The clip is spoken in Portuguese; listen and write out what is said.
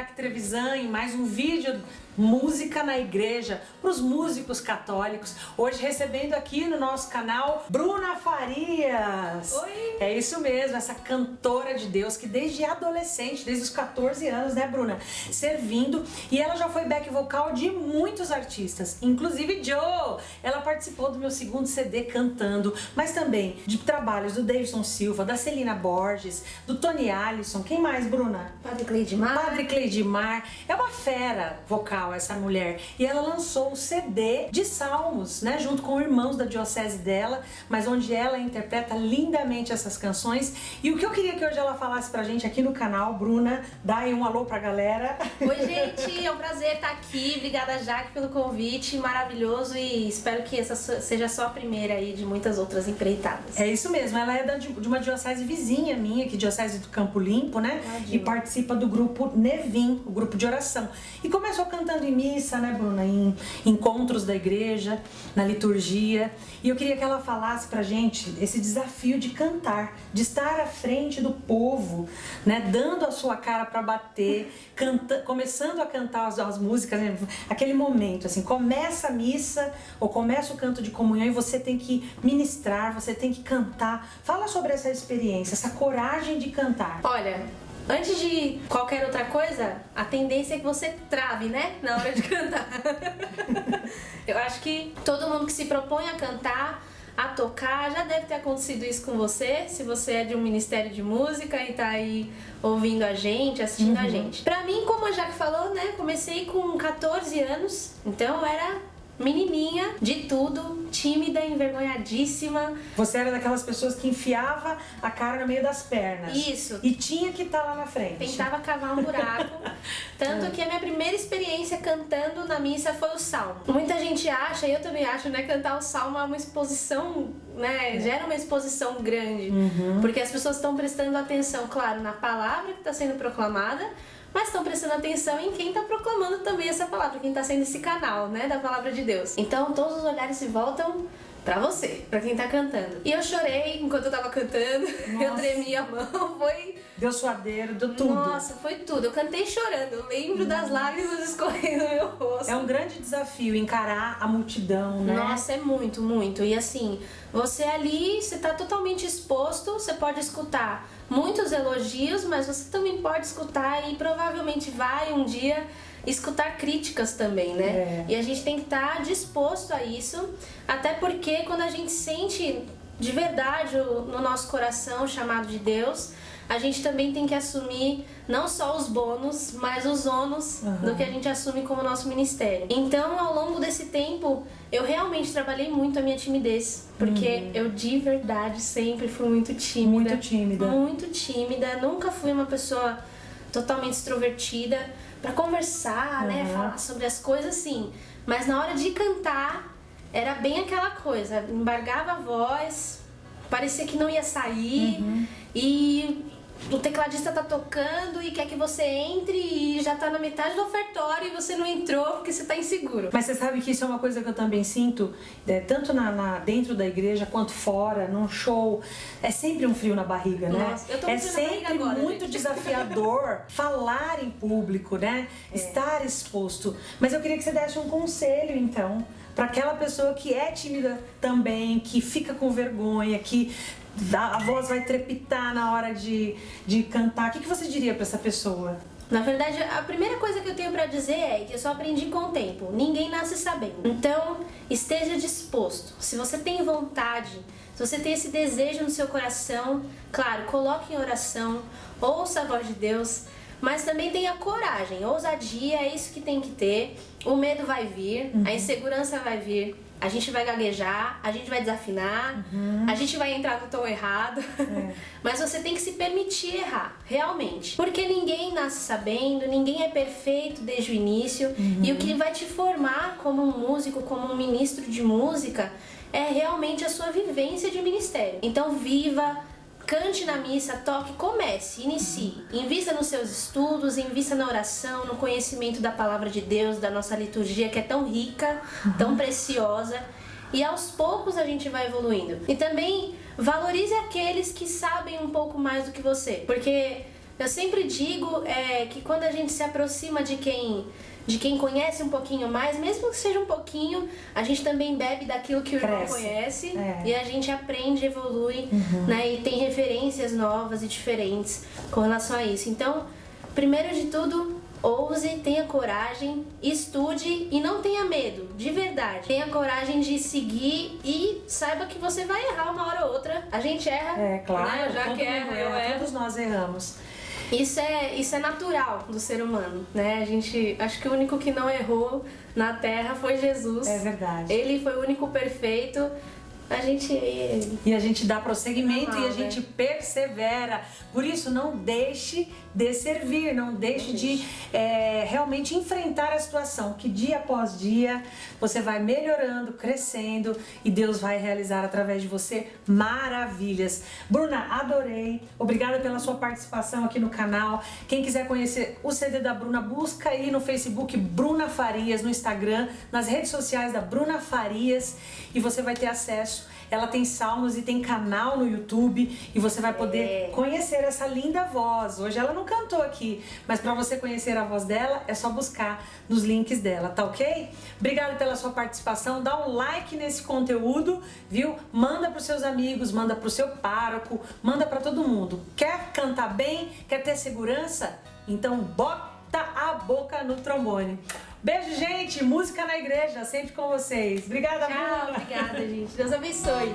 Jaque Trevisan em mais um vídeo Música na Igreja para os músicos católicos. Hoje recebendo aqui no nosso canal Bruna Farias. Oi! É isso mesmo, essa cantora de Deus que desde adolescente, desde os 14 anos, né, Bruna? Servindo, e ela já foi back vocal de muitos artistas, inclusive Joe. Ela participou do meu segundo CD cantando, mas também de trabalhos do Davidson Silva, da Celina Borges, do Tony Allison. Quem mais, Bruna? Padre Cleidmar. Padre Cleidmar. É uma fera vocal essa mulher. E ela lançou um CD de salmos, né? Junto com irmãos da diocese dela, mas onde ela interpreta lindamente essas canções. E o que eu queria que hoje ela falasse pra gente aqui no canal, Bruna, dá aí um alô pra galera. Oi, gente, é um prazer estar aqui. Obrigada, Jaque, pelo convite maravilhoso e espero que essa seja só a primeira aí de muitas outras empreitadas. É isso mesmo, ela é de uma diocese vizinha minha, que é Diocese do Campo Limpo, né? Imagina. E participa do grupo Nevim, o grupo de oração. E começou cantando em missa, né, Bruna? Em encontros da igreja, na liturgia. E eu queria que ela falasse pra gente esse desafio de cantar, de estar à frente do povo, né? Dando a sua cara pra bater, começando a cantar as músicas, né? Aquele momento, assim, começa a missa ou começa o canto de comunhão e você tem que ministrar, você tem que cantar. Fala sobre essa experiência, essa coragem de cantar. Olha, antes de qualquer outra coisa, a tendência é que você trave, né? Na hora de cantar. Eu acho que todo mundo que se propõe a cantar, a tocar, já deve ter acontecido isso com você, se você é de um ministério de música e tá aí ouvindo a gente, assistindo a gente. Pra mim, como a Jaque falou, né? Comecei com 14 anos, então eu era menininha de tudo, tímida, envergonhadíssima. Você era daquelas pessoas que enfiava a cara no meio das pernas. Isso. E tinha que estar lá na frente. Tentava cavar um buraco. Tanto que a minha primeira experiência cantando na missa foi o salmo. Muita gente acha, e eu também acho, né, cantar o salmo é uma exposição, né, gera uma exposição grande. Porque as pessoas estão prestando atenção, claro, na palavra que está sendo proclamada, mas estão prestando atenção em quem está proclamando também essa palavra, quem está sendo esse canal, né, da palavra de Deus. Então todos os olhares se voltam pra você, pra quem tá cantando. E eu chorei enquanto eu tava cantando, eu tremi a mão, foi... Deu suadeiro, deu tudo. Nossa, foi tudo. Eu cantei chorando, eu lembro das lágrimas escorrendo no meu rosto. É um grande desafio encarar a multidão, né? Nossa, é muito, muito. E assim, você ali, você tá totalmente exposto, você pode escutar muitos elogios, mas você também pode escutar e provavelmente vai um dia escutar críticas também, né? E a gente tem que estar disposto a isso, até porque quando a gente sente de verdade no nosso coração o chamado de Deus, a gente também tem que assumir não só os bônus, mas os ônus do que a gente assume como nosso ministério. Então, ao longo desse tempo, eu realmente trabalhei muito a minha timidez, porque eu de verdade sempre fui muito tímida. Muito tímida. Muito tímida, nunca fui uma pessoa totalmente extrovertida pra conversar, né, falar sobre as coisas assim. Mas na hora de cantar, era bem aquela coisa, embargava a voz, parecia que não ia sair e o tecladista tá tocando e quer que você entre e já tá na metade do ofertório e você não entrou porque você tá inseguro. Mas você sabe que isso é uma coisa que eu também sinto, tanto dentro da igreja quanto fora, num show. É sempre um frio na barriga, né? Nossa, eu tô é com frio na barriga sempre agora, muito gente. desafiador falar em público, né? Estar exposto. Mas eu queria que você desse um conselho, então, para aquela pessoa que é tímida também, que fica com vergonha, que a voz vai trepitar na hora de cantar. O que você diria para essa pessoa? Na verdade, a primeira coisa que eu tenho pra dizer é que eu só aprendi com o tempo. Ninguém nasce sabendo. Então, esteja disposto. Se você tem vontade, se você tem esse desejo no seu coração, claro, coloque em oração, ouça a voz de Deus, mas também tenha coragem, ousadia, é isso que tem que ter. O medo vai vir, a insegurança vai vir, a gente vai gaguejar, a gente vai desafinar, a gente vai entrar no tom errado, mas você tem que se permitir errar, realmente. Porque ninguém nasce sabendo, ninguém é perfeito desde o início, e o que vai te formar como um músico, como um ministro de música, é realmente a sua vivência de ministério. Então viva, cante na missa, toque, comece, inicie. Invista nos seus estudos, invista na oração, no conhecimento da palavra de Deus, da nossa liturgia que é tão rica, tão preciosa. E aos poucos a gente vai evoluindo. E também valorize aqueles que sabem um pouco mais do que você. Porque Eu sempre digo que quando a gente se aproxima de quem conhece um pouquinho mais, mesmo que seja um pouquinho, a gente também bebe daquilo que o irmão conhece e a gente aprende, evolui, né? E tem referências novas e diferentes com relação a isso. Então, primeiro de tudo, ouse, tenha coragem, estude e não tenha medo, de verdade. Tenha coragem de seguir e saiba que você vai errar uma hora ou outra. A gente erra, É, claro, né? Já que erra, eu erro. Todos nós erramos. Isso é natural do ser humano, né? Acho que o único que não errou na Terra foi Jesus. É verdade. Ele foi o único perfeito. E a gente dá prosseguimento e a gente persevera. Por isso, não deixe de servir, não deixe de realmente enfrentar a situação, que dia após dia você vai melhorando, crescendo e Deus vai realizar através de você maravilhas. Bruna, adorei. Obrigada pela sua participação aqui no canal. Quem quiser conhecer o CD da Bruna, busca aí no Facebook Bruna Farias, no Instagram, nas redes sociais da Bruna Farias e você vai ter acesso. Ela tem salmos e tem canal no YouTube e você vai poder conhecer essa linda voz. Hoje ela não cantou aqui, mas para você conhecer a voz dela é só buscar nos links dela, tá ok? Obrigada pela sua participação, dá um like nesse conteúdo, viu? Manda para os seus amigos, manda para o seu pároco, manda para todo mundo. Quer cantar bem? Quer ter segurança? Então bota a boca no trombone. Beijo, gente. Música na igreja, sempre com vocês. Obrigada, Tchau, Bruna. obrigada, gente. Deus abençoe.